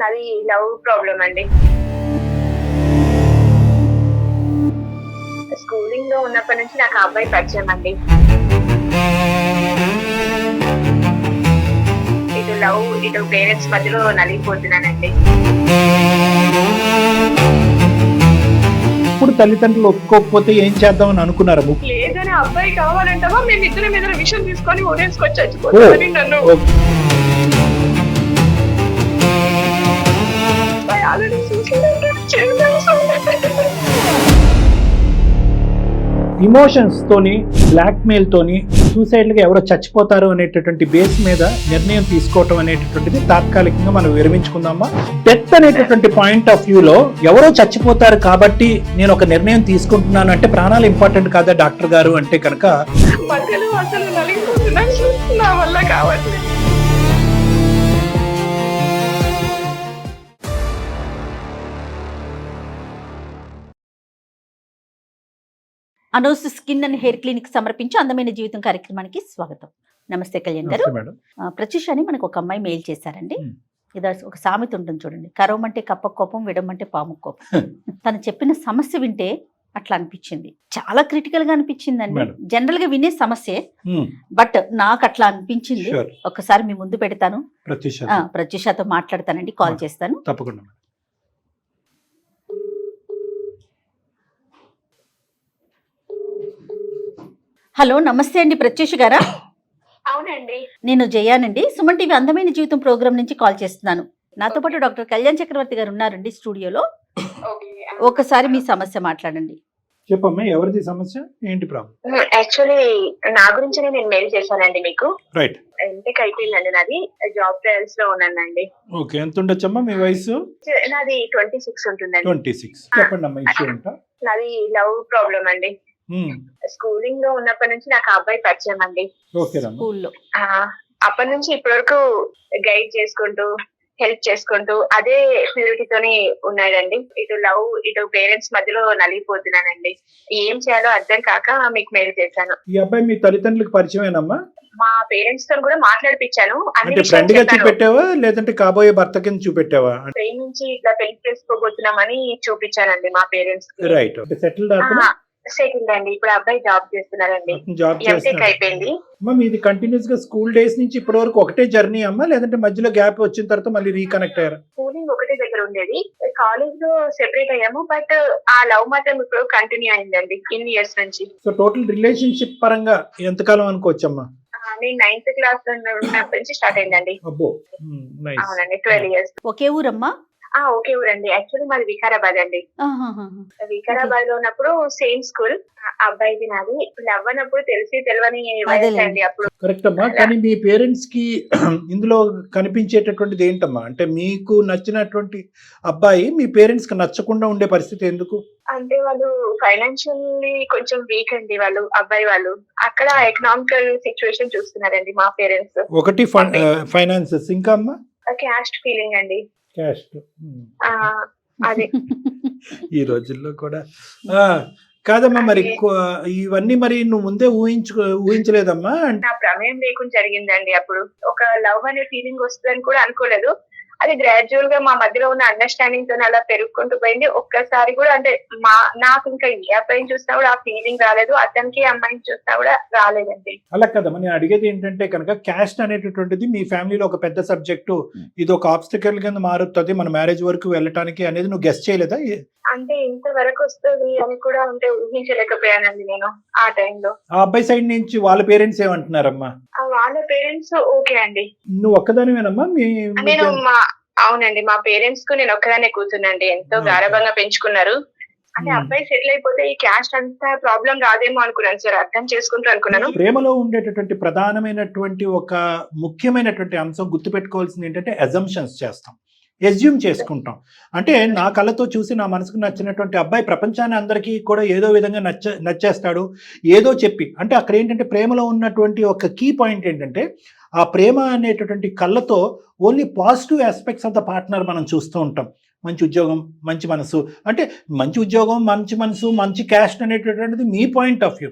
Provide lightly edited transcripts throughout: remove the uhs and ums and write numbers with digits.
నాది love problem అండి. Schooling లో ఉన్నప్పటి నుంచి నాకు ఆ అబ్బాయి పరిచయం అండి. ఇటు లవ్ ఇటు పేరెంట్స్ మధ్యలో నలిగిపోతున్నానండి. ఇప్పుడు తల్లిదండ్రులు ఒప్పుకోకపోతే ఏం చేద్దామని అనుకున్నారు? లేదని అబ్బాయి కావాలంటావా మేము ఇద్దరి మీద విషయం తీసుకొని ఊరేసుకొని చచ్చిపోతామని నన్ను ఆల్రెడీ ఇమోషన్స్ తోని, బ్లాక్ మెయిల్ తోని సూసైడ్లుగా ఎవరో చచ్చిపోతారు అనేటటువంటి బేస్ మీద నిర్ణయం తీసుకోవటం అనేటటువంటిది తాత్కాలికంగా మనం విరమించుకుందామా? డెత్ అనేటటువంటి పాయింట్ ఆఫ్ వ్యూలో ఎవరో చచ్చిపోతారు కాబట్టి నేను ఒక నిర్ణయం తీసుకుంటున్నాను అంటే ప్రాణాలు ఇంపార్టెంట్ కాదా డాక్టర్ గారు అంటే కనుక మధ్యలో అసలు నలిగిపోతున్నాను, నా వల్ల కావట్లేదు. Anu's skin and hair clinic సమర్పించి అందమైన జీవితం కార్యక్రమానికి స్వాగతం. నమస్తే కళ్యాణ్ గారు. ప్రత్యూష అని మనకు ఒక అమ్మాయి మెయిల్ చేశారండి. ఇది ఒక సామెత ఉంటుంది చూడండి, కరవమంటే కప్ప కోపం, విడమంటే పాము కోపం. తను చెప్పిన సమస్య వింటే అట్లా అనిపించింది, చాలా క్రిటికల్ గా అనిపించిందండి. జనరల్ గా వినే సమస్య, బట్ నాకు అట్లా అనిపించింది. ఒకసారి మీ ముందు పెడతాను, ప్రత్యూషతో మాట్లాడతానండి, కాల్ చేస్తాను తప్పకుండా. హలో, నమస్తే అండి ప్రత్యూష గారా? అవునండి, నేను జయానండి, సుమన్ టీవీ అందమైన జీవితం ప్రోగ్రామ్ నుంచి కాల్ చేస్తున్నాను. నాతో పాటు డాక్టర్ కళ్యాణ్ చక్రవర్తి గారు ఉన్నారండి స్టూడియోలో. ఒకసారి మీ సమస్య మాట్లాడండి. చెప్పమ్మా, ఎవరిది సమస్య, ఏంటి ప్రాబ్లం? యాక్చువల్లీ నా గురించి నేను మెయిల్ చేశానండి మీకు. రైట్. ఎంటెక్ అయిపోయిందండి నాది, జాబ్ ట్రయల్స్ లో ఉన్నానండి. ఓకే, ఎంత ఉండొచ్చమ్మా మీ వయసు? నాది 26 ఉంటుందండి. 26. చెప్పండి అమ్మా, ఇష్యూ ఏంటో. నాది లవ్ ప్రాబ్లం అండి. స్కూలింగ్ లో ఉన్నప్పటి నుంచి నాకు ఆ అబ్బాయి పరిచయం అండి. స్కూల్లో అప్పటి నుంచి ఇప్పటి వరకు గైడ్ చేసుకుంటూ, హెల్ప్ చేసుకుంటూ అదే ప్యూరిటీతోనే ఉన్నాడండి. ఇటు లవ్ ఇటు పేరెంట్స్ మధ్యలో నలిగిపోతున్నానండి. ఏం చేయాలో అర్థం కాక మీకు మెయిల్ చేశాను. ఈ అబ్బాయి మీ తల్లిదండ్రులకు పరిచయమేనమ్మా? మా పేరెంట్స్ తో కూడా మాట్లాడిపించాను. అంటే ఫ్రెండ్ గా చూపెట్టావా లేదంటే కాబోయే భర్త కింద చూపెట్టావా? ప్రేమించి ఇట్లా పెళ్లి చేసుకోబోతున్నామని చూపించానండి మా పేరెంట్స్. రైట్. సెటిల్డ్ సెటిల్డ్ అండి. ఇప్పుడు అబ్బాయి జాబ్ చేస్తున్నారండి. జాబ్ అయిపోయింది. మీది కంటిన్యూస్ గా స్కూల్ డేస్ నుంచి ఇప్పటి వరకు ఒకటే జర్నీ అమ్మా, లేదంటే మధ్యలో గ్యాప్ వచ్చిన తర్వాత మళ్ళీ రీకనెక్ట్ అయ్యారు? స్కూలింగ్ ఒకటే దగ్గర ఉండేది, కాలేజ్ లో సెపరేట్ అయ్యాము, బట్ ఆ లవ్ మాత్రం ఇప్పుడు కంటిన్యూ అయిందండి ఇన్ని ఇయర్స్ నుంచి. సో టోటల్ రిలేషన్షిప్ పరంగా ఎంతకాలం అనుకోవచ్చమ్మా? నేను 9th క్లాస్ ఉన్నప్పటి నుంచి స్టార్ట్ అయిందండి. అవునండి, 12 years. ఒకే ఊరమ్మా? ఓకే ఊరండి. యాక్చువల్లీ మాది వికారాబాద్ అండి. వికారాబాద్ లో ఉన్నప్పుడు సేమ్ స్కూల్. అబ్బాయిది నాది లవ్ అన్నప్పుడు తెలియని వయసు అప్పుడు. కరెక్ట్ అమ్మా. కానీ మీ పేరెంట్స్ కి ఇందులో కనిపించేటటువంటిది ఏంటమ్మా? అంటే మీకు నచ్చినటువంటి అబ్బాయి మీ పేరెంట్స్ కి నచ్చకుండా ఉండే పరిస్థితి ఎందుకు? అంటే వాళ్ళు ఫైనాన్షియల్లీ కొంచెం వీక్ అండి. వాళ్ళు అబ్బాయి వాళ్ళు అక్కడ ఎకనామికల్ సిచ్యువేషన్ చూస్తున్నారండి మా పేరెంట్స్. ఒకటి ఫైనాన్సెస్, ఇంకా అమ్మా క్యాస్ట్ ఫీలింగ్ అండి. క్యాస్ట్ అదే ఈ రోజుల్లో కూడా కాదమ్మా. మరి ఇవన్నీ మరి నువ్వు ముందే ఊహించలేదమ్మా? నా ప్రమేయం లేకుండా జరిగిందండి. అప్పుడు ఒక లవ్ అనే ఫీలింగ్ వస్తుందని కూడా అనుకోలేదు. అది గ్రాడ్యువల్ గా మా మధ్యలో ఉన్న అండర్స్టాండింగ్ తో అలా పెరుగుకుంటూ పోయింది. ఒక్కసారి కూడా అంటే నాకు ఇంకా ఏ అబ్బాయిని చూసినా కూడా ఆ ఫీలింగ్ రాలేదు, అతనికి అమ్మాయిని చూసినా కూడా రాలేదండి. అలా కదమ్మా, నేను అడిగేది ఏంటంటే కనుక క్యాస్ట్ అనేటటువంటిది మీ ఫ్యామిలీలో ఒక పెద్ద సబ్జెక్టు, ఇది ఒక ఆబ్స్టికల్ కింద మారుతుంది మన మ్యారేజ్ వరకు వెళ్ళటానికి అనేది నువ్వు గెస్ చేయలేదా? అంటే ఇంత వరకు వస్తుంది అని కూడా అంటే ఊహించలేకపోయానండి నేను ఆ టైంలో. ఆ అబ్బాయి సైడ్ నుంచి వాళ్ళ పేరెంట్స్ ఏమంటున్నారమ్మా? వాళ్ళ పేరెంట్స్ ఓకే అండి. నువ్వు ఒక్కదానివేనమ్మా? నేను అవునండి, మా పేరెంట్స్ కు నేను ఒక్కదానే కూర్చున్నాండి. ఎంతో గారభంగా పెంచుకున్నారు. అంటే అబ్బాయి సెటిల్ అయిపోతే ఈ క్యాస్ట్ అంతా ప్రాబ్లం రాదేమో అనుకున్నాను సార్, అర్థం చేసుకుంటూ అనుకున్నాను. ప్రేమలో ఉండేటటువంటి ప్రధానమైనటువంటి ఒక ముఖ్యమైనటువంటి అంశం గుర్తుపెట్టుకోవాల్సింది ఏంటంటే అజంప్షన్స్ చేస్తాం, ఎస్యూమ్ చేసుకుంటాం. అంటే నా కళ్ళతో చూసి నా మనసుకు నచ్చినటువంటి అబ్బాయి ప్రపంచాన్ని అందరికీ కూడా ఏదో విధంగా నచ్చేస్తాడు ఏదో చెప్పి. అంటే అక్కడ ఏంటంటే ప్రేమలో ఉన్నటువంటి ఒక కీ పాయింట్ ఏంటంటే ఆ ప్రేమ అనేటటువంటి కళ్ళతో only positive aspects of the partner మనం చూస్తూ ఉంటాం. మంచి ఉద్యోగం, మంచి మనసు, అంటే మంచి ఉద్యోగం, మంచి మనసు, మంచి క్యాస్ట్ అనేటటువంటిది మీ పాయింట్ ఆఫ్ వ్యూ.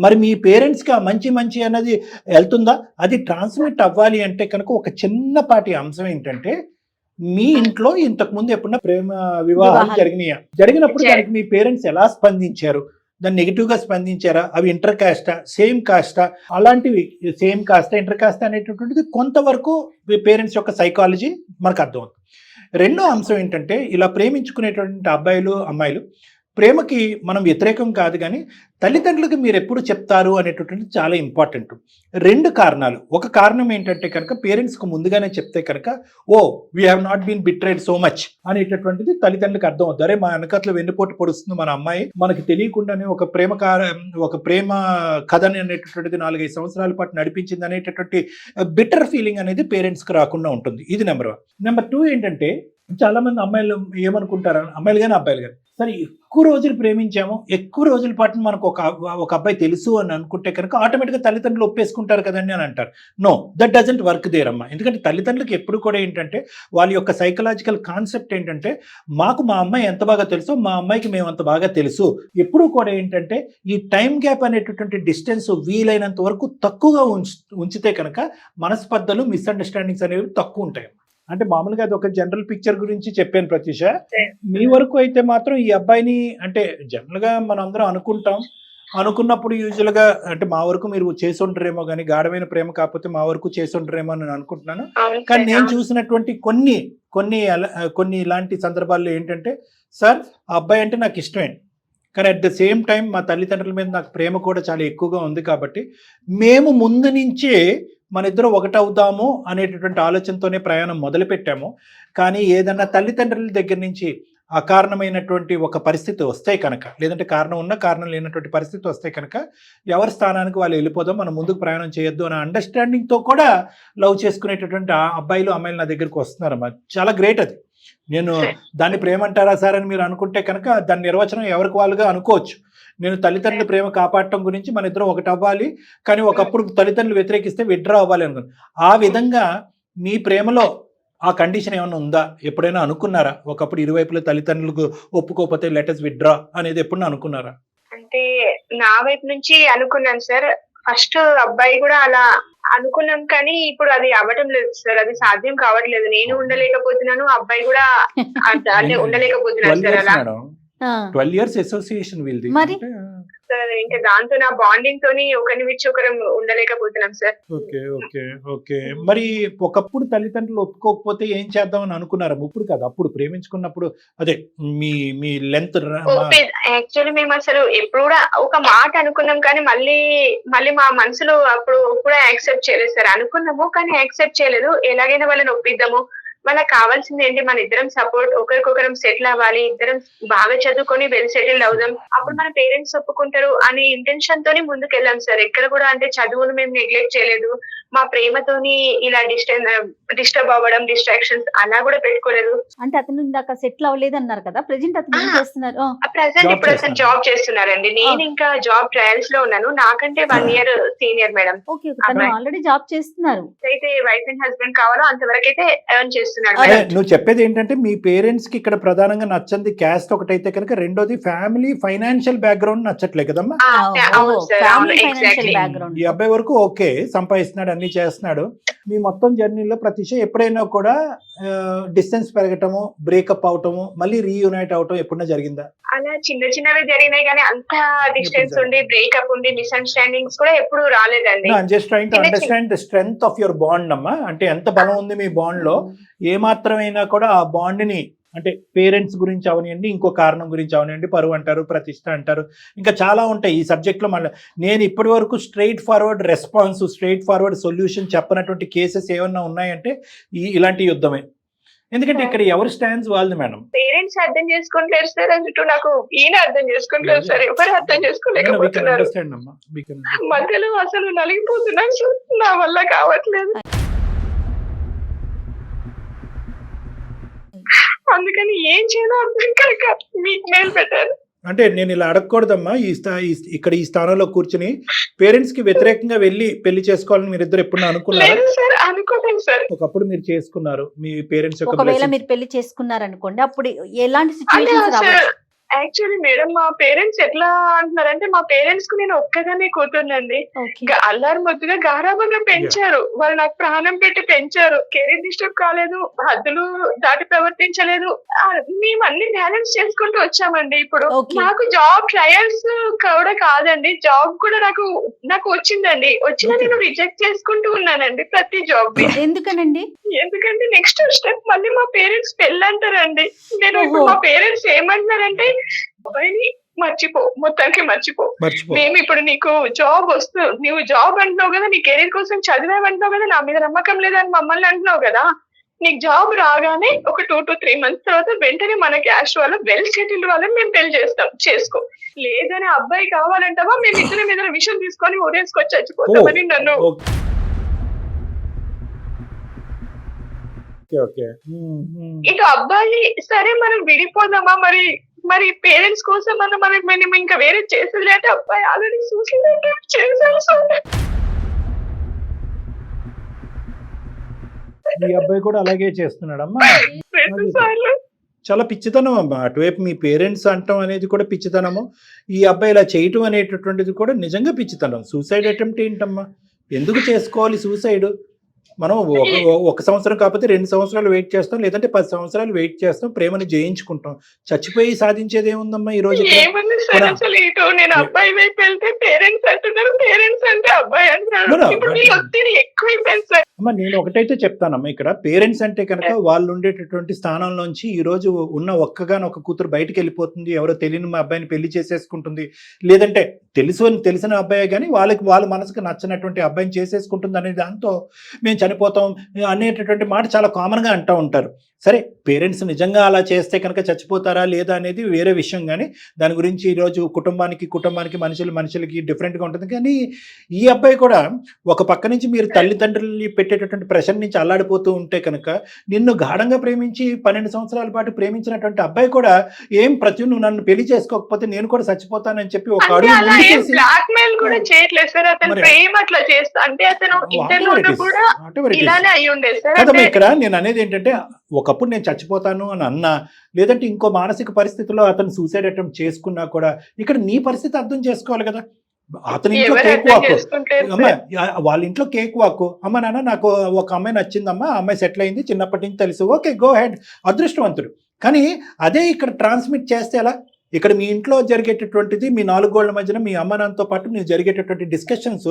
మరి మీ పేరెంట్స్కి ఆ మంచి అన్నది వెళ్తుందా? అది ట్రాన్స్మిట్ అవ్వాలి అంటే కనుక ఒక చిన్నపాటి అంశం ఏంటంటే మీ ఇంట్లో ఇంతకు ముందు ఎప్పుడన్నా ప్రేమ వివాహాలు వివాహాలు. జరిగినాయా? జరిగినప్పుడు దానికి మీ పేరెంట్స్ ఎలా స్పందించారు? దాన్ని నెగిటివ్ గా స్పందించారా? అవి ఇంటర్ కాస్టా, సేమ్ కాస్టా? అలాంటివి సేమ్ కాస్టా, ఇంటర్ కాస్టా అనేటటువంటిది కొంతవరకు పేరెంట్స్ యొక్క సైకాలజీ మనకు అర్థమవుతుంది. రెండో అంశం ఏంటంటే, ఇలా ప్రేమించుకునేటువంటి అబ్బాయిలు అమ్మాయిలు ప్రేమకి మనం వ్యతిరేకం కాదు, కానీ తల్లిదండ్రులకు మీరు ఎప్పుడు చెప్తారు అనేటటువంటిది చాలా ఇంపార్టెంట్. రెండు కారణాలు. ఒక కారణం ఏంటంటే కనుక పేరెంట్స్కి ముందుగానే చెప్తే కనుక we have not been betrayed so much అనేటటువంటిది తల్లిదండ్రులకు అర్థం అవుతుంది. అరే మా వెనకట్లో వెన్నుపోటు పొడుస్తుంది మన అమ్మాయి, మనకి తెలియకుండానే ఒక ప్రేమ కథని అనేటటువంటిది 4-5 సంవత్సరాల పాటు నడిపించింది అనేటటువంటి బిటర్ ఫీలింగ్ అనేది పేరెంట్స్కి రాకుండా ఉంటుంది. ఇది నెంబర్ 1. నెంబర్ 2 ఏంటంటే, చాలా మంది అమ్మాయిలు ఏమనుకుంటారు, అమ్మాయిలు కానీ అబ్బాయిలు కానీ, సరే ఎక్కువ రోజులు ప్రేమించాము, ఎక్కువ రోజుల పాటు మనకు ఒక అబ్బాయి తెలుసు అని అనుకుంటే కనుక ఆటోమేటిక్గా తల్లిదండ్రులు ఒప్పేసుకుంటారు కదండి అని అంటారు. No, that doesn't work there అమ్మా. ఎందుకంటే తల్లిదండ్రులకు ఎప్పుడు కూడా ఏంటంటే వాళ్ళ యొక్క సైకలాజికల్ కాన్సెప్ట్ ఏంటంటే, మాకు మా అమ్మాయి ఎంత బాగా తెలుసో మా అమ్మాయికి మేము అంత బాగా తెలుసు. ఎప్పుడు కూడా ఏంటంటే ఈ టైం గ్యాప్ అనేటటువంటి డిస్టెన్స్ వీలైనంత వరకు తక్కువగా ఉంచితే కనుక మనస్పర్ధలు, మిస్అండర్స్టాండింగ్స్ అనేవి తక్కువ ఉంటాయి. అంటే మామూలుగా అది ఒక జనరల్ పిక్చర్ గురించి చెప్పాను ప్రత్యూష. మీ వరకు అయితే మాత్రం ఈ అబ్బాయిని, అంటే జనరల్ గా మనం అందరం అనుకున్నప్పుడు యూజువల్ గా, అంటే మా వరకు మీరు చేసి ఉంటారేమో కానీ గాఢమైన ప్రేమ కాకపోతే మా వరకు చేసి ఉంటారేమో అని అనుకుంటున్నాను. కానీ నేను చూసినటువంటి కొన్ని ఇలాంటి సందర్భాల్లో ఏంటంటే, సార్ ఆ అబ్బాయి అంటే నాకు ఇష్టమే, కానీ అట్ ద సేమ్ టైం మా తల్లిదండ్రుల మీద నాకు ప్రేమ కూడా చాలా ఎక్కువగా ఉంది, కాబట్టి మేము ముందు నుంచే మన ఇద్దరు ఒకటవుదాము అనేటటువంటి ఆలోచనతోనే ప్రయాణం మొదలుపెట్టాము. కానీ ఏదన్నా తల్లిదండ్రుల దగ్గర నుంచి అకారణమైనటువంటి ఒక పరిస్థితి వస్తే కనుక, లేదంటే కారణం ఉన్న కారణం లేనటువంటి పరిస్థితి వస్తే కనుక, ఎవరి స్థానానికి వాళ్ళు వెళ్ళిపోదాం, మనం ముందుకు ప్రయాణం చేయొద్దు అనే అండర్స్టాండింగ్తో కూడా లవ్ చేసుకునేటటువంటి అబ్బాయిలు అమ్మాయిలు నా దగ్గరికి వస్తున్నారమ్మా. చాలా గ్రేట్ అది. నేను దాన్ని ప్రేమ అంటారా సార్ అని మీరు అనుకుంటే కనుక దాని నిర్వచనం ఎవరికి వాళ్ళుగా అనుకోవచ్చు. నేను తల్లిదండ్రుల ప్రేమ కాపాడటం గురించి మన ఇద్దరం ఒకటి అవ్వాలి, కానీ ఒకప్పుడు తల్లిదండ్రులు వ్యతిరేకిస్తే విత్డ్రా అవ్వాలి అనుకున్నాను. ఆ విధంగా మీ ప్రేమలో ఆ కండిషన్ ఏమైనా ఉందా? ఎప్పుడైనా అనుకున్నారా? ఒకప్పుడు ఇరువైపుల తల్లిదండ్రులకు ఒప్పుకోకపోతే లెటర్స్ విత్డ్రా అనేది ఎప్పుడైనా అనుకున్నారా? అంటే నా వైపు నుంచి అనుకున్నాను సార్. ఫస్ట్ అబ్బాయి కూడా అలా అనుకున్నాం, కానీ ఇప్పుడు అది అవ్వటం లేదు సార్. అది సాధ్యం కావట్లేదు. నేను ఉండలేకపోతున్నాను, అబ్బాయి కూడా అంటే ఉండలేకపోతున్నాను సార్. అలా 12 years అసోసియేషన్ వీళ్ళది సార్. ఇంకా దాంతో నా బాండింగ్ తోని ఒకరి విచ్చి ఒకరం ఉండలేకపోతున్నాం సార్. ఓకే. మరి ఒకప్పుడు తల్లిదండ్రులు ఒప్పుకోకపోతే ఏం చేద్దామని అనుకున్నారా? ఇప్పుడు కాదు, అప్పుడు ప్రేమించుకున్నప్పుడు, అదే మీ లెంత్. యాక్చువల్లీ మేము అసలు ఎప్పుడు కూడా ఒక మాట అనుకున్నాం, కానీ మళ్ళీ మా మనసులో అప్పుడు కూడా యాక్సెప్ట్ చేయలేదు సార్. అనుకున్నాము కానీ యాక్సెప్ట్ చేయలేదు. ఎలాగైనా వాళ్ళని ఒప్పిద్దాము, వాళ్ళకి కావాల్సింది ఏంటి, మన ఇద్దరం సపోర్ట్, ఒకరికొకరం సెటిల్ అవ్వాలి, ఇద్దరం బాగా చదువుకొని వెల్ సెటిల్ అవుదాం, అప్పుడు మన పేరెంట్స్ ఒప్పుకుంటారు అనే ఇంటెన్షన్ తోని ముందుకు వెళ్ళాం సార్. ఎక్కడ కూడా అంటే చదువును మేము నెగ్లెక్ట్ చేయలేదు. మా ప్రేమతోని ఇలా డిస్టర్బ్ అవ్వడం, డిస్ట్రాక్షన్స్ అలా కూడా పెట్టుకోలేదు. అంటే అతను ఇందాక సెటిల్ అవ్వలేదు అన్నారు కదా, ప్రెజెంట్ అతను ఏం చేస్తున్నారు? ప్రెసెంట్ ఇప్పుడు అసలు జాబ్ చేస్తున్నారండి. నేను ఇంకా జాబ్ ట్రయల్స్ లో ఉన్నాను. నాకంటే 1 year సీనియర్ మేడం. ఓకే, తను ఆల్రెడీ జాబ్ చేస్తున్నారు. అయితే వైఫ్ అండ్ హస్బెండ్ కావాలో అంతవరకు అయితే ఎర్న్ చేస్తున్నారు. నువ్వు చెప్పేది ఏంటంటే, మీ పేరెంట్స్ కి ఇక్కడ ప్రధానంగా నచ్చంది క్యాస్ట్ ఒకటైతే కనుక, రెండోది ఫ్యామిలీ ఫైనాన్షియల్ బ్యాక్గ్రౌండ్ నచ్చట్లే కదమ్మా. ఈ అబ్బాయి వరకు ఓకే, సంపాదిస్తున్నాడు, అన్ని చేస్తున్నాడు. మీ మొత్తం జర్నీలో ప్రతిష ఎప్పుడైనా కూడా డిస్టెన్స్ పెరగటము, బ్రేకప్ అవటము, మళ్ళీ రీయూనైట్ అవటం ఎప్పుడైనా జరిగిందా? అలా చిన్నవి జరిగినాయి, కానీ అంత డిస్టెన్స్ ఉండి, బ్రేకప్ ఉండి, మిస్అండర్స్టాండింగ్స్ కూడా ఎప్పుడు రాలేదండి. Just trying to understand the strength of your bond అమ్మా. అంటే ఎంత బలం ఉంది మీ బాండ్ లో, ఏ మాత్రమైనా కూడా ఆ బాండ్ ని, అంటే పేరెంట్స్ గురించి అవనివ్వండి, ఇంకో కారణం గురించి అవనివ్వండి, పరువు అంటారు, ప్రతిష్ట అంటారు, ఇంకా చాలా ఉంటాయి ఈ సబ్జెక్ట్ లో. మళ్ళీ నేను ఇప్పటి వరకు straight forward response, straight forward solution చెప్పనటువంటి కేసెస్ ఏమన్నా ఉన్నాయంటే ఇలాంటి యుద్ధమే. ఎందుకంటే ఇక్కడ ఎవరు స్టాండ్స్ వాళ్ళది మేడం. పేరెంట్స్ అర్థం చేసుకుంటారు సార్, అన్నట్టు నాకు ఈయన అర్థం చేసుకుంటారు సార్. ఎవరు అర్థం చేసుకోలేకపోతున్నారు. మధ్యలో అసలు నలిగిపోతున్నాను సార్, నా వల్ల కావట్లేదు. అందుకని ఏం చేయాలో అర్థం కాక మీకు మెయిల్ పెట్టారు. అంటే నేను ఇలా అడగకూడదమ్మా. ఇక్కడ ఈ స్థానంలో కూర్చుని పేరెంట్స్ కి వ్యతిరేకంగా వెళ్ళి పెళ్లి చేసుకోవాలని మీరు ఇద్దరు ఎప్పుడు అనుకున్నారు? ఒకప్పుడు మీరు చేసుకున్నారు, మీ పేరెంట్స్ యొక్క ఒకవేళ మీరు పెళ్లి చేసుకున్నారు అనుకోండి, అప్పుడు ఎలాంటి సిచ్యువేషన్స్ రావచ్చు? యాక్చువల్లీ మేడం మా పేరెంట్స్ ఎట్లా అంటున్నారంటే మా పేరెంట్స్ కు నేను ఒక్కగానే కూతుర్నండి. అల్లారు ముద్దుగా గారాబంగా పెంచారు. వాళ్ళు నాకు ప్రాణం పెట్టి పెంచారు. కెరీర్ డిస్టర్బ్ కాలేదు, హద్దులు దాటి ప్రవర్తించలేదు. మేము అన్ని బ్యాలెన్స్ చేసుకుంటూ వచ్చామండి. ఇప్పుడు నాకు జాబ్ ట్రయల్స్ కూడా కాదండి, జాబ్ కూడా నాకు వచ్చిందండి. వచ్చినా నేను రిజెక్ట్ చేసుకుంటూ ఉన్నానండి ప్రతి జాబ్. ఎందుకనండి? ఎందుకంటే నెక్స్ట్ స్టెప్ మళ్ళీ మా పేరెంట్స్ పెళ్ళంటారండి. నేను ఇప్పుడు మా పేరెంట్స్ ఏమంటున్నారంటే అబ్బాయిని మర్చిపో, మొత్తానికి మర్చిపో. మేము ఇప్పుడు నీకు జాబ్ నువ్వు జాబ్ అంటున్నావు కదా, నీ కెరీర్ కోసం చదివామంటున్నావు కదా, నా మీద నమ్మకం లేదని మమ్మల్ని అంటున్నావు కదా, నీకు జాబ్ రాగానే ఒక 2 to 3 months తర్వాత వెంటనే మన క్యాస్ట్ వాళ్ళ వెల్ సెటిల్డ్ వాళ్ళని మేము పెళ్లి చేస్తాం, చేసుకో. లేదని అబ్బాయి కావాలంటావా మేము ఇద్దరి మీద విషయం తీసుకొని ఊరేసుకొని చచ్చిపోతామని నన్ను. ఇటు అబ్బాయి సరే మనం విడిపోదామా, మరి పేరెంట్స్ కోసం మనం ఇంకా వేరే చేసేది లేదంటే అబ్బాయి ఆల్రెడీ సూసైడ్ చేశారు. ఈ అబ్బాయి కూడా అలాగే చేస్తున్నాడమ్మా. 2 సార్లు. చాలా పిచ్చితనం అమ్మా. అటువైపు మీ పేరెంట్స్ అంటాం అనేది కూడా పిచ్చితనము, ఈ అబ్బాయి ఇలా చేయటం అనేటటువంటిది కూడా నిజంగా పిచ్చితనం. సూసైడ్ అటెంప్ట్ ఏంటమ్మా? ఎందుకు చేసుకోవాలి సూసైడ్? మనం ఒక సంవత్సరం కాకపోతే 2 సంవత్సరాలు వెయిట్ చేస్తాం, లేదంటే 10 సంవత్సరాలు వెయిట్ చేస్తాం, ప్రేమను జయించుకుంటాం. చచ్చిపోయి సాధించేది ఏముందమ్మా ఈ రోజు? నేను అబ్బాయి వైపు వెళ్తే పేరెంట్స్ అంటున్నారు, పేరెంట్స్ అంటే అబ్బాయి అంటున్నారు. అమ్మా నేను ఒకటైతే చెప్తానమ్మా, ఇక్కడ పేరెంట్స్ అంటే కనుక వాళ్ళు ఉండేటటువంటి స్థానంలోంచి ఈ రోజు ఉన్న ఒక్కగానొక్క కూతురు బయటకు వెళ్ళిపోతుంది, ఎవరో తెలియని మా అబ్బాయిని పెళ్లి చేసేసుకుంటుంది, లేదంటే తెలిసిన అబ్బాయి కానీ వాళ్ళ మనసుకు నచ్చినటువంటి అబ్బాయిని చేసేసుకుంటుంది అనే దాంతో మేము చనిపోతాం అనేటటువంటి మాట చాలా కామన్గా అంటూ ఉంటారు. సరే పేరెంట్స్ నిజంగా అలా చేస్తే కనుక చచ్చిపోతారా లేదా అనేది వేరే విషయం, కానీ దాని గురించి ఈరోజు కుటుంబానికి మనుషులకి డిఫరెంట్గా ఉంటుంది. కానీ ఈ అబ్బాయి కూడా ఒక పక్క నుంచి మీరు తల్లిదండ్రుల్ని పెట్టేటటువంటి ప్రెషర్ నుంచి అల్లాడిపోతూ ఉంటే కనుక నిన్ను గాఢంగా ప్రేమించి 12 సంవత్సరాల పాటు ప్రేమించినటువంటి అబ్బాయి కూడా నువ్వు నన్ను పెళ్లి చేసుకోకపోతే నేను కూడా చచ్చిపోతానని చెప్పి ఒక అడుగు కదమ్మా. ఇక్కడ నేను అనేది ఏంటంటే ఒకప్పుడు నేను చచ్చిపోతాను అని అన్నా, లేదంటే ఇంకో మానసిక పరిస్థితిలో అతను సూసైడ్ అటెంప్ట్ చేసుకున్నా కూడా ఇక్కడ నీ పరిస్థితి అర్థం చేసుకోవాలి కదా. అతని ఇంట్లో కేక్ వాక్, అమ్మ వాళ్ళ ఇంట్లో కేక్ వాక్, అమ్మ నాన్న నాకు ఒక అమ్మాయి నచ్చిందమ్మా, అమ్మాయి సెటిల్ అయింది, చిన్నప్పటి నుంచి తెలుసు, ఓకే గో హెడ్, అదృష్టవంతుడు. కానీ అదే ఇక్కడ ట్రాన్స్మిట్ చేస్తే ఎలా? ఇక్కడ మీ ఇంట్లో జరిగేటటువంటిది, మీ 4 గోళ్ల మధ్యన మీ అమ్మ నాన్నతో పాటు మీరు జరిగేటటువంటి డిస్కషన్స్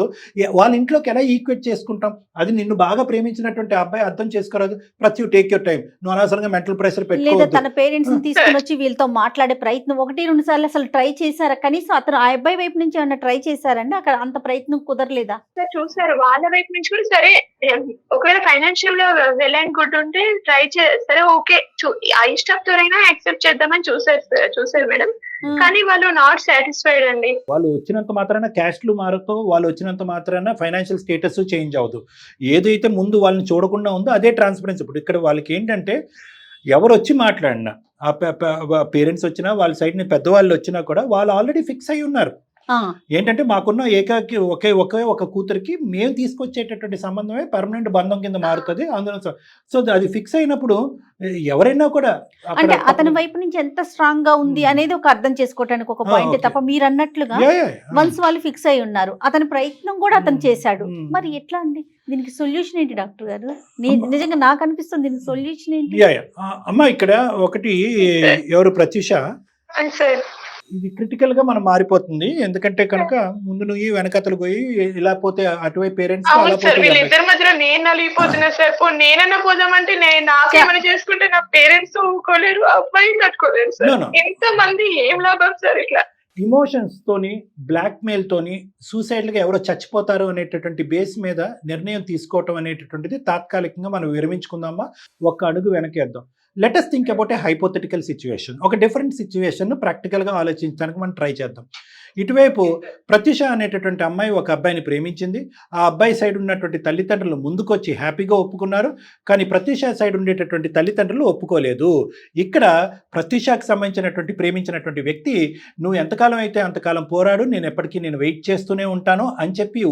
వాళ్ళ ఇంట్లోకి ఎలా ఈక్వేట్ చేసుకుంటాం? అది నిన్ను బాగా ప్రేమించినటువంటి అబ్బాయి అర్థం చేసుకోరాదు. ప్రతి టేక్ యూర్ టైం, నువ్వు అనవసరంగా మెంటల్ ప్రెషర్ పెట్టుకోవద్దు. తన పేరెంట్స్ ని తీసుకుని వచ్చి వీళ్ళతో మాట్లాడే ప్రయత్నం 1-2 సార్లు అసలు ట్రై చేశారా? కనీసం అతను ఆ అబ్బాయి వైపు నుంచి ఏమన్నా ట్రై చేశారండి? అక్కడ అంత ప్రయత్నం కుదరలేదా? చూసారు వాళ్ళ వైపు నుంచి కూడా. సరే ఒకవేళ ఫైనాన్షియల్ గా వెల్ అండ్ గుడ్ ఉంటే ట్రై సరే ఓకే ఆ ఇష్టంతోనైనా యాక్సెప్ట్ చేద్దామని చూసారు మేడం. కానీ వాళ్ళు నాట్ సాటిస్ఫైడ్ అండి. వాళ్ళు వచ్చినంత మాత్రాన క్యాస్ట్లు మారుతో, వాళ్ళు వచ్చినంత మాత్రాన ఫైనాన్షియల్ స్టేటస్ చేంజ్ అవ్వదు. ఏదైతే ముందు వాళ్ళని చూడకుండా ఉందో అదే ట్రాన్స్పరెన్సీ. ఇప్పుడు ఇక్కడ వాళ్ళకి ఏంటంటే ఎవరు వచ్చి మాట్లాడినా, ఆ పేరెంట్స్ వచ్చినా వాళ్ళ సైడ్ నుంచి పెద్దవాళ్ళు వచ్చినా కూడా వాళ్ళు ఆల్రెడీ ఫిక్స్ అయి ఉన్నారు. ఏంటంటే మాకున్న ఏకాకి ఒకే ఒక కూతురికి మేము తీసుకొచ్చేటటువంటి సంబంధమే పర్మనెంట్ బంధం కింద మారుతుంది. అందులో సో అది ఫిక్స్ అయినప్పుడు ఎవరైనా కూడా అంటే అతని వైపు నుంచి ఎంత స్ట్రాంగ్ గా ఉంది అనేది ఒక అర్థం చేసుకోవడానికి ఒక పాయింట్ తప్ప, మీరు అన్నట్లుగా వన్స్ వాళ్ళు ఫిక్స్ అయి ఉన్నారు, అతని ప్రయత్నం కూడా అతను చేశాడు. మరి ఎట్లా అండి దీనికి సొల్యూషన్ ఏంటి డాక్టర్ గారు? నిజంగా నాకు అనిపిస్తుంది దీనికి సొల్యూషన్ ఏంటి? అమ్మా ఇక్కడ ఒకటి ఎవరు ప్రత్యూష, ఇది క్రిటికల్ గా మనం మారిపోతుంది. ఎందుకంటే కనుక ముందు నువ్వు వెనకతలు పోయి ఇలా పోతే అటువైపు పేరెంట్స్ వీళ్ళిద్దరి మధ్యలో నేను నలిగిపోతున్నా సార్. నేనన్నా పోదామంటే నాకేమైనా చేసుకుంటే నా పేరెంట్స్ ఊరుకోలేరు, అబ్బాయి కట్టుకోలేరు సార్. ఎంత మంది ఏం లాభం సార్ ఇట్లా? ఇమోషన్స్ తోని, బ్లాక్ మెయిల్ తోని సూసైడ్గా ఎవరో చచ్చిపోతారు అనేటటువంటి బేస్ మీద నిర్ణయం తీసుకోవటం అనేటటువంటిది తాత్కాలికంగా మనం విరమించుకుందామా, ఒక్క అడుగు వెనకేద్దాం. Let us think about a hypothetical situation. ఒక డిఫరెంట్ సిచ్యువేషన్ ప్రాక్టికల్గా ఆలోచించడానికి మనం ట్రై చేద్దాం. ఇటువైపు ప్రత్యూష అనేటటువంటి అమ్మాయి ఒక అబ్బాయిని ప్రేమించింది. ఆ అబ్బాయి సైడ్ ఉన్నటువంటి తల్లిదండ్రులు ముందుకొచ్చి హ్యాపీగా ఒప్పుకున్నారు. కానీ ప్రత్యూష సైడ్ ఉండేటటువంటి తల్లిదండ్రులు ఒప్పుకోలేదు. ఇక్కడ ప్రత్యూషకు సంబంధించినటువంటి ప్రేమించినటువంటి వ్యక్తి నువ్వు ఎంతకాలం అయితే అంతకాలం పోరాడు, నేను ఎప్పటికీ వెయిట్ చేస్తూనే ఉంటాను అని చెప్పి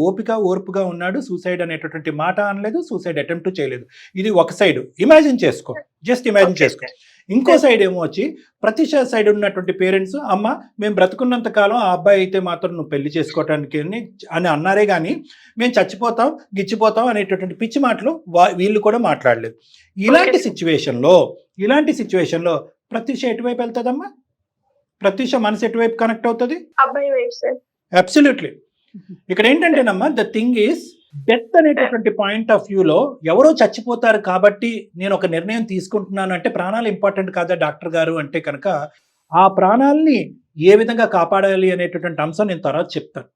ఓర్పుగా ఉన్నాడు. సూసైడ్ అనేటటువంటి మాట అనలేదు, సూసైడ్ అటెంప్ట్ చేయలేదు. ఇది ఒక సైడ్. ఇమాజిన్ చేసుకో, జస్ట్ ఇమాజిన్ చేసుకో. ఇంకో సైడ్ ఏమో వచ్చి ప్రతిష సైడ్ ఉన్నటువంటి పేరెంట్స్, అమ్మ మేము బ్రతుకున్నంత కాలం ఆ అబ్బాయి అయితే మాత్రం నువ్వు పెళ్లి చేసుకోవటానికి అని అన్నారే కానీ మేము చచ్చిపోతాం గిచ్చిపోతాం అనేటటువంటి పిచ్చి మాటలు వీళ్ళు కూడా మాట్లాడలేదు. ఇలాంటి సిచ్యువేషన్లో ప్రతిష ఎటువైపు వెళ్తుందమ్మా? ప్రతిష మనసు ఎటువైపు కనెక్ట్ అవుతుంది? అబ్బాయి వైపు సార్. అబ్సల్యూట్లీ. ఇక్కడ ఏంటంటేనమ్మా, ద థింగ్ ఈస్ డెత్ అనేటటువంటి పాయింట్ ఆఫ్ వ్యూలో ఎవరో చచ్చిపోతారు కాబట్టి నేను ఒక నిర్ణయం తీసుకుంటున్నాను అంటే ప్రాణాలు ఇంపార్టెంట్ కాదా డాక్టర్ గారు అంటే కనుక ఆ ప్రాణాలని ఏ విధంగా కాపాడాలి అనేటటువంటి అంశం నేను తర్వాత చెప్తాను.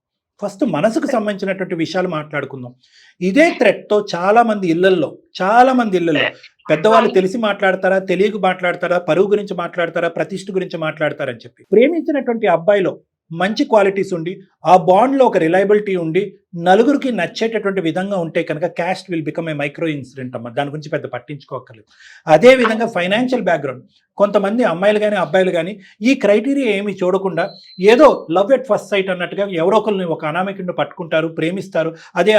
ఫస్ట్ మనసుకు సంబంధించినటువంటి విషయాలు మాట్లాడుకుందాం. ఇదే థ్రెట్తో చాలా మంది ఇళ్లల్లో పెద్దవాళ్ళు తెలిసి మాట్లాడతారా, తెలియక మాట్లాడతారా, పరువు గురించి మాట్లాడతారా, ప్రతిష్ఠ గురించి మాట్లాడతారని చెప్పి. ప్రేమించినటువంటి అబ్బాయిలో మంచి క్వాలిటీస్ ఉండి ఆ బాండ్లో ఒక రిలయబిలిటీ ఉండి నలుగురికి నచ్చేటటువంటి విధంగా ఉంటే కనుక caste will become a micro incident అమ్మ. దాని గురించి పెద్ద పట్టించుకోకర్లేదు. అదే విధంగా ఫైనాన్షియల్ బ్యాక్గ్రౌండ్, కొంతమంది అమ్మాయిలు కానీ అబ్బాయిలు కానీ ఈ క్రైటీరియా ఏమి చూడకుండా ఏదో లవ్ ఎట్ ఫస్ట్ సైట్ అన్నట్టుగా ఎవరో ఒకరిని ఒక అనామికుడిని పట్టుకుంటారు, ప్రేమిస్తారు. అదే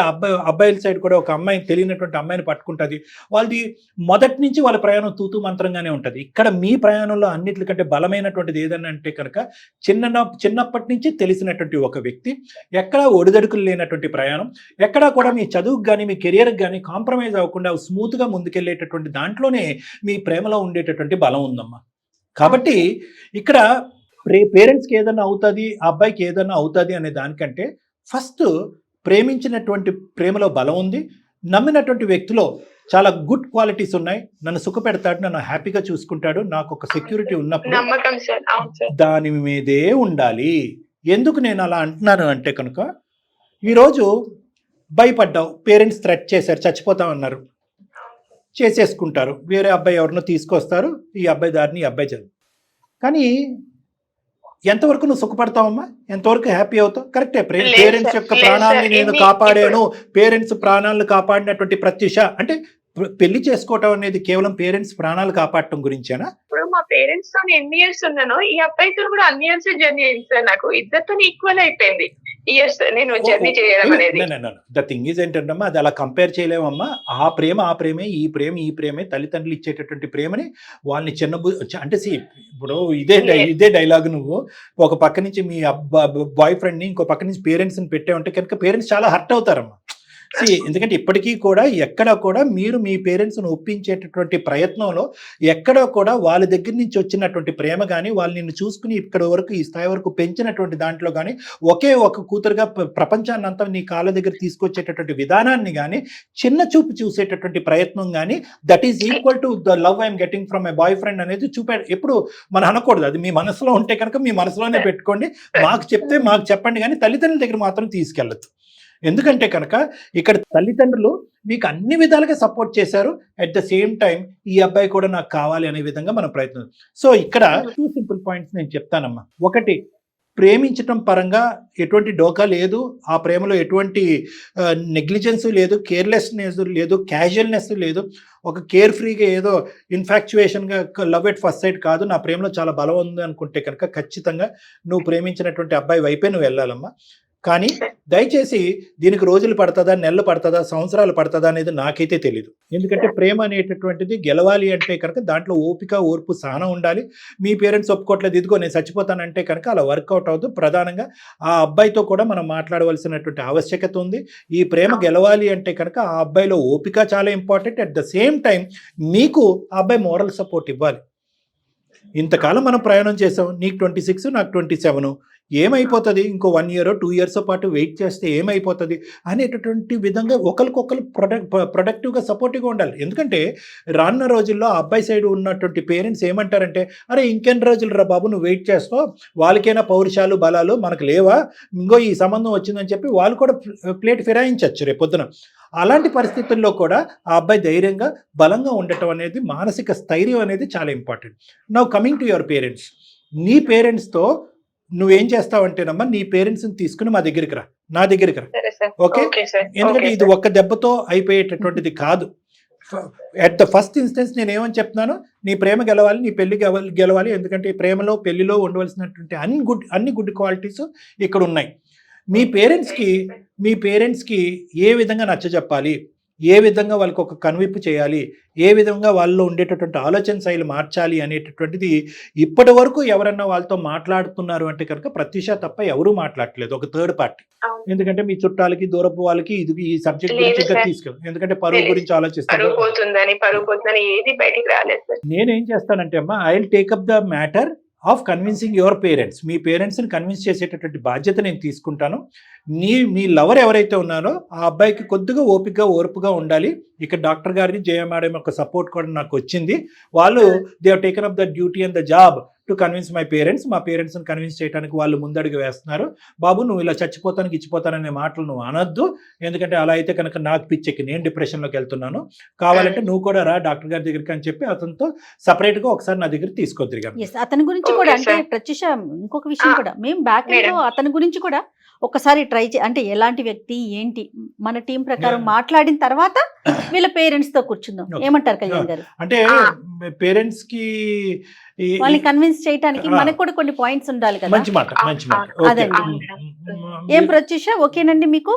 అబ్బాయిల సైడ్ కూడా ఒక అమ్మాయిని తెలియనటువంటి అమ్మాయిని పట్టుకుంటుంది. వాళ్ళది మొదటి నుంచి వాళ్ళ ప్రయాణం తూతూ మంత్రంగానే ఉంటుంది. ఇక్కడ మీ ప్రయాణంలో అన్నిటికంటే బలమైనటువంటిది ఏదన్నా అంటే కనుక చిన్నప్పటి నుంచి తెలిసినటువంటి ఒక వ్యక్తి, ఎక్కడా ఒడిదడుకులు లేనటువంటి ప్రయాణం, ఎక్కడా కూడా మీ చదువుకు కానీ మీ కెరియర్కి కానీ కాంప్రమైజ్ అవ్వకుండా స్మూత్గా ముందుకెళ్ళేటటువంటి దాంట్లోనే మీ ప్రేమలో ఉండేటటువంటి బలం ఉందమ్మా. కాబట్టి ఇక్కడ పేరెంట్స్కి ఏదైనా అవుతుంది, ఆ అబ్బాయికి ఏదైనా అవుతుంది అనే దానికంటే ఫస్ట్ ప్రేమించినటువంటి ప్రేమలో బలం ఉంది, నమ్మినటువంటి వ్యక్తిలో చాలా గుడ్ క్వాలిటీస్ ఉన్నాయి, నన్ను సుఖపెడతాడు, నన్ను హ్యాపీగా చూసుకుంటాడు, నాకు ఒక సెక్యూరిటీ ఉన్నప్పుడు దాని మీదే ఉండాలి. ఎందుకు నేను అలా అంటున్నాను అంటే కనుక ఈరోజు భయపడ్డావు, పేరెంట్స్ థ్రెట్ చేశారు, చచ్చిపోతామన్నారు, చేసేసుకుంటారు, వేరే అబ్బాయి ఎవరినో తీసుకొస్తారు, ఈ అబ్బాయి దారిని ఈ అబ్బాయి చదువు. కానీ ఎంతవరకు నువ్వు సుఖపడతావమ్మా? ఎంతవరకు హ్యాపీ అవుతావు? కరెక్టే. పేరెంట్స్ యొక్క ప్రాణాలని నేను కాపాడాను, పేరెంట్స్ ప్రాణాలను కాపాడినటువంటి ప్రత్యూష అంటే పెళ్లి చేసుకోవటం అనేది కేవలం పేరెంట్స్ ప్రాణాలు కాపాడటం గురించేనా? ఇప్పుడు మా పేరెంట్స్ తో ఎన్ని ఇయర్స్ ఉన్నానో ఈ అబ్బాయితో కూడా అన్ని ఇయర్స్ జర్నీ అయింది సార్. నాకు ఇద్దరితో ఈక్వల్ అయిపోయింది ఇయర్స్ నేను జర్నీ చేయడం అనేది. ద థింగ్ ఈజ్ ఏంటంటమ్మా, అది అలా కంపేర్ చేయలేమమ్మా. ఆ ప్రేమే, ఈ ప్రేమే తల్లిదండ్రులు ఇచ్చేటటువంటి ప్రేమని వాళ్ళని అంటే ఇప్పుడు ఇదే డైలాగ్ నువ్వు ఒక పక్క నుంచి మీ బాయ్ ఫ్రెండ్ని ఇంకో పక్క నుంచి పేరెంట్స్ని పెట్టావంటే కనుక పేరెంట్స్ చాలా హర్ట్ అవుతారమ్మా. ఎందుకంటే ఇప్పటికీ కూడా ఎక్కడ కూడా మీరు మీ పేరెంట్స్ను ఒప్పించేటటువంటి ప్రయత్నంలో ఎక్కడ కూడా వాళ్ళ దగ్గర నుంచి వచ్చినటువంటి ప్రేమ కానీ వాళ్ళు నిన్ను చూసుకుని ఇక్కడ వరకు ఈ స్థాయి వరకు పెంచినటువంటి దాంట్లో కానీ ఒకే ఒక కూతురుగా ప్రపంచాన్ని అంతా నీ కాళ్ళ దగ్గర తీసుకొచ్చేటటువంటి విధానాన్ని కానీ చిన్న చూపు చూసేటటువంటి ప్రయత్నం కానీ that is equal to the love I'm getting from my boy friend అనేది ఎప్పుడు మనం అనకూడదు. అది మీ మనసులో ఉంటే కనుక మీ మనసులోనే పెట్టుకోండి, మాకు చెప్తే మాకు చెప్పండి, కానీ తల్లిదండ్రుల దగ్గర మాత్రం తీసుకెళ్ళచ్చు. ఎందుకంటే కనుక ఇక్కడ తల్లిదండ్రులు మీకు అన్ని విధాలుగా సపోర్ట్ చేశారు, అట్ ద సేమ్ టైం ఈ అబ్బాయి కూడా నాకు కావాలి అనే విధంగా మనం ప్రయత్నం. సో ఇక్కడ 2 సింపుల్ పాయింట్స్ నేను చెప్తానమ్మా. ఒకటి, ప్రేమించటం పరంగా ఎటువంటి డోకా లేదు, ఆ ప్రేమలో ఎటువంటి నెగ్లిజెన్స్ లేదు, కేర్లెస్నెస్ లేదు, క్యాజువల్నెస్ లేదు, ఒక కేర్ ఫ్రీగా ఏదో ఇన్ఫాక్చువేషన్గా లవ్ ఎట్ ఫస్ట్ సైట్ కాదు, నా ప్రేమలో చాలా బలం ఉంది అనుకుంటే కనుక ఖచ్చితంగా నువ్వు ప్రేమించినటువంటి అబ్బాయి వైపే నువ్వు వెళ్ళాలమ్మా. కానీ దయచేసి దీనికి రోజులు పడుతుందా, నెలలు పడుతుందా, సంవత్సరాలు పడుతుందా అనేది నాకైతే తెలీదు. ఎందుకంటే ప్రేమ అనేటటువంటిది గెలవాలి అంటే కనుక దాంట్లో ఓపిక, ఓర్పు, సహనం ఉండాలి. మీ పేరెంట్స్ ఒప్పుకోవట్లేదు, ఇదిగో నేను చచ్చిపోతానంటే కనుక అలా వర్కౌట్ అవుతుంది. ప్రధానంగా ఆ అబ్బాయితో కూడా మనం మాట్లాడవలసినటువంటి ఆవశ్యకత ఉంది. ఈ ప్రేమ గెలవాలి అంటే కనుక ఆ అబ్బాయిలో ఓపిక చాలా important. At the same time మీకు ఆ అబ్బాయి మోరల్ సపోర్ట్ ఇవ్వాలి. ఇంతకాలం మనం ప్రయాణం చేసాం, నీకు 26 నాకు 27, ఏమైపోతుంది, ఇంకో 1 year 2 years పాటు వెయిట్ చేస్తే ఏమైపోతుంది అనేటటువంటి విధంగా ఒకరికొకరు ప్రొడక్టివ్గా సపోర్టివ్గా ఉండాలి. ఎందుకంటే రానున్న రోజుల్లో ఆ అబ్బాయి సైడ్ ఉన్నటువంటి పేరెంట్స్ ఏమంటారంటే, అరే ఇంకెన్ని రోజులు రా బాబు నువ్వు వెయిట్ చేస్తావు, వాళ్ళకైనా పౌరుషాలు బలాలు మనకు లేవా, ఇంకో ఈ సంబంధం వచ్చిందని చెప్పి వాళ్ళు కూడా ప్లేట్ ఫిరాయించవచ్చు రేపొద్దున. అలాంటి పరిస్థితుల్లో కూడా ఆ అబ్బాయి ధైర్యంగా బలంగా ఉండటం అనేది, మానసిక స్థైర్యం అనేది చాలా important. Now coming to your parents, నీ పేరెంట్స్తో నువ్వేం చేస్తావంటేనమ్మా, నీ పేరెంట్స్ని తీసుకుని మా దగ్గరికి రా, నా దగ్గరికి రా, ఓకే? ఎందుకంటే ఇది ఒక్క దెబ్బతో అయిపోయేటటువంటిది కాదు. అట్ ద ఫస్ట్ ఇన్స్టెన్స్ నేను ఏమని చెప్తున్నాను, నీ ప్రేమ గెలవాలి, నీ పెళ్లి గెలవాలి. ఎందుకంటే ఈ ప్రేమలో పెళ్లిలో ఉండవలసినటువంటి అన్ని గుడ్ క్వాలిటీస్ ఇక్కడ ఉన్నాయి. మీ పేరెంట్స్కి ఏ విధంగా నచ్చజెప్పాలి, ఏ విధంగా వాళ్ళకి ఒక కనువిప్పు చేయాలి, ఏ విధంగా వాళ్ళలో ఉండేటటువంటి ఆలోచన శైలి మార్చాలి అనేటటువంటిది ఇప్పటి వరకు ఎవరన్నా వాళ్ళతో మాట్లాడుతున్నారు అంటే కనుక ప్రత్యూష తప్ప ఎవరూ మాట్లాడట్లేదు, ఒక థర్డ్ పార్టీ. అవును. ఎందుకంటే మీ చుట్టాలకి దూరపు వాళ్ళకి ఇది ఈ సబ్జెక్ట్ లేదు గురించి ఇంకా సార్. తీసుకెళ్ళి, ఎందుకంటే పరువు లేదు. గురించి ఆలోచిస్తారు. పరుగు పోతుందని ఏది బయటికి రాలేదు సార్. నేనేం చేస్తానంటే అమ్మా, I will take up the matter of convincing your parents. మీ పేరెంట్స్ని కన్విన్స్ చేసేటటువంటి బాధ్యత నేను తీసుకుంటాను. మీ లవర్ ఎవరైతే ఉన్నారో ఆ అబ్బాయికి కొద్దిగా ఓర్పుగా ఉండాలి. ఇక్కడ డాక్టర్ గారిని జయ మేడం యొక్క సపోర్ట్ కూడా నాకు వచ్చింది. వాళ్ళు they have taken up the duty and the job to convince my parents. మా పేరెంట్స్ని కన్విన్స్ చేయడానికి వాళ్ళు ముందడుగు వేస్తున్నారు. బాబు నువ్వు ఇలా చచ్చిపోతానికి ఇచ్చిపోతాననే మాటలు నువ్వు అనొద్దు, ఎందుకంటే అలా అయితే కనుక నాకు పిచ్చెక్కి నేను డిప్రెషన్లోకి వెళ్తున్నాను, కావాలంటే నువ్వు కూడా రా డాక్టర్ గారి దగ్గరికి అని చెప్పి అతనితో సపరేట్గా ఒకసారి నా దగ్గర తీసుకొద్దిరిగా. Yes, అతని గురించి కూడా అంటే ప్రత్యూష ఇంకొక విషయం కూడా మేము బ్యాక్ ఎండ్ లో అతని గురించి కూడా ఒకసారి ట్రై అంటే ఎలాంటి వ్యక్తి ఏంటి మన టీం ప్రకారం మాట్లాడిన తర్వాత వీళ్ళ పేరెంట్స్ తో కూర్చుందాం. ఏమంటారు కళ్యాణ్ గారు? అంటే పేరెంట్స్ కి వాళ్ళని కన్విన్స్ చేయడానికి మనకు కూడా కొన్ని పాయింట్స్ ఉండాలి కదా. మంచి మాట. అదండి. ఏం ప్రత్యూష ఓకేనండి మీకు?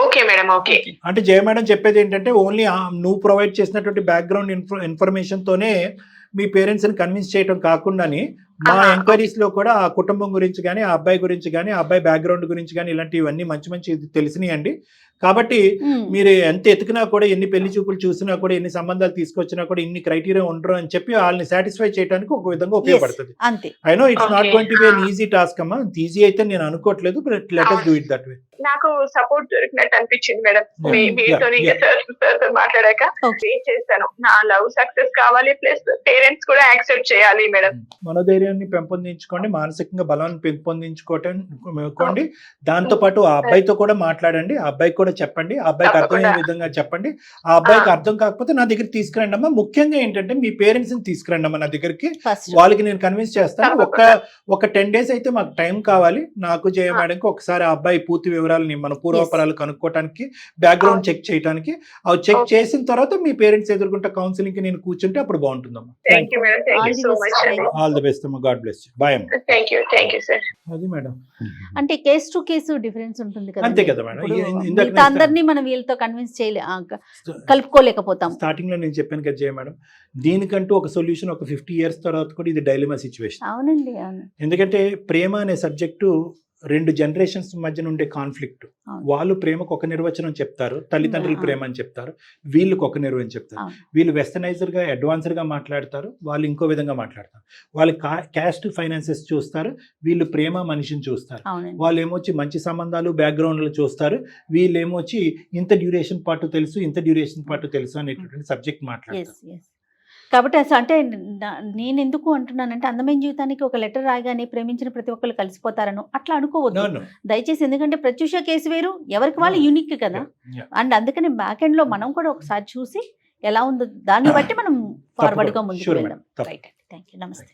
Okay madam, okay. అంటే జయ మేడం చెప్పేది ఏంటంటే ఓన్లీ నువ్వు ప్రొవైడ్ చేసినటువంటి బ్యాక్గ్రౌండ్ ఇన్ఫర్మేషన్ తోనే మీ పేరెంట్స్ ని కన్విన్స్ చేయడం కాకుండాని మా ఎంక్వైరీస్ లో కూడా ఆ కుటుంబం గురించి కానీ, ఆ అబ్బాయి గురించి కానీ, ఆ అబ్బాయి బ్యాక్గ్రౌండ్ గురించి కానీ ఇలాంటివన్నీ మంచి తెలిసినాయండి. కాబట్టి మీరు ఎంత ఎతికినా కూడా, ఎన్ని పెళ్లి చూపులు చూసినా కూడా, ఎన్ని సంబంధాలు తీసుకొచ్చినా కూడా ఇన్ని క్రైటీరియా ఉండరు అని చెప్పి వాళ్ళని సాటిస్ఫై చేయడానికి ఒక విధంగా ఉపయోగపడుతుంది. I know it's not going to be an easy task అమ్మా, ఈజీ అయితే నేను అనుకోవట్లేదు, but let us do it that way. నాకు సపోర్ట్ దొరికినట్టు అనిపించింది మేడం మీతో మాట్లాడాక. ఏం చేస్తాను, నా లవ్ సక్సెస్ కావాలి, ప్లస్ పేరెంట్స్ కూడా యాక్సెప్ట్ చేయాలి మేడం. మనోధైర్యాన్ని పెంపొందించుకోండి, మానసికంగా బలాన్ని పెంపొందించుకోండి. దాంతో పాటు ఆ అబ్బాయితో కూడా మాట్లాడండి, ఆ అబ్బాయికి కూడా చెప్పండి, ఆ అబ్బాయికి అర్థమయ్యే విధంగా చెప్పండి. ఆ అబ్బాయికి అర్థం కాకపోతే నా దగ్గర తీసుకురండి అమ్మా. ముఖ్యంగా ఏంటంటే మీ పేరెంట్స్ ని తీసుకురండి అమ్మా నా దగ్గరికి, వాళ్ళకి నేను కన్విన్స్ చేస్తాను. ఒక 10 days అయితే మాకు టైం కావాలి, నాకు జయ మేడంకి ఒకసారి ఆ అబ్బాయి పూర్తి వివరాలని మన పూర్వాపరాలు కనుక్కోవడానికి, బ్యాక్గ్రౌండ్ చెక్ చేయడానికి. అవి చెక్ చేసిన తర్వాత మీ పేరెంట్స్ ఎదుర్కొంటే కౌన్సిలింగ్ కి నేను కూర్చుంటే అప్పుడు బాగుంటుందమ్మా. ఆల్ ది బెస్ట్ అమ్మా, గాడ్ బ్లెస్ యు. బై అమ్మా. Thank you sir. అది మేడం, అంటే కేస్ టు కేసు డిఫరెన్స్ ఉంటుంది కదా. అంతే కదా మేడం. అందరినీ మనం వీళ్ళతో కన్విన్స్ కలుపుకోలేకపోతాం. స్టార్టింగ్ లో నేను చెప్పాను కదా జయ మేడం, దీనికంటూ ఒక సొల్యూషన్ ఒక 50 years తర్వాత కూడా ఇది డైలమా సిచ్యువేషన్. అవునండి, అవును. ఎందుకంటే ప్రేమ అనే సబ్జెక్టు 2 generations మధ్యన ఉండే కాన్ఫ్లిక్ట్. వాళ్ళు ప్రేమకు ఒక నిర్వచనం చెప్తారు, తల్లిదండ్రుల ప్రేమ అని చెప్తారు, వీళ్ళకి ఒక నిర్వచనం చెప్తారు. వీళ్ళు వెస్టర్నైజర్ గా అడ్వాన్స్డ్ గా మాట్లాడతారు, వాళ్ళు ఇంకో విధంగా మాట్లాడతారు. వాళ్ళు క్యాస్ట్ ఫైనాన్సెస్ చూస్తారు, వీళ్ళు ప్రేమ మనిషిని చూస్తారు. వాళ్ళు ఏమొచ్చి మంచి సంబంధాలు బ్యాక్గ్రౌండ్లు చూస్తారు, వీళ్ళు ఏమొచ్చి ఇంత డ్యూరేషన్ పాటు తెలుసు, ఇంత డ్యూరేషన్ పాటు తెలుసు అనేటటువంటి సబ్జెక్ట్ మాట్లాడతారు. కాబట్టి అసలు అంటే నేను ఎందుకు అంటున్నానంటే అందమైన జీవితానికి ఒక లెటర్ రాగానే ప్రేమించిన ప్రతి ఒక్కరు కలిసిపోతారను అట్లా అనుకోవద్దు దయచేసి. ఎందుకంటే ప్రత్యూష కేసు వేరు, ఎవరికి వాళ్ళు యూనిక్ కదా. అండ్ అందుకని బ్యాక్ ఎండ్ లో మనం కూడా ఒకసారి చూసి ఎలా ఉందో దాన్ని బట్టి మనం ఫార్వర్డ్ గా ముందుకు వెళ్దాం. రైట్ అండి, థ్యాంక్ యూ, నమస్తే.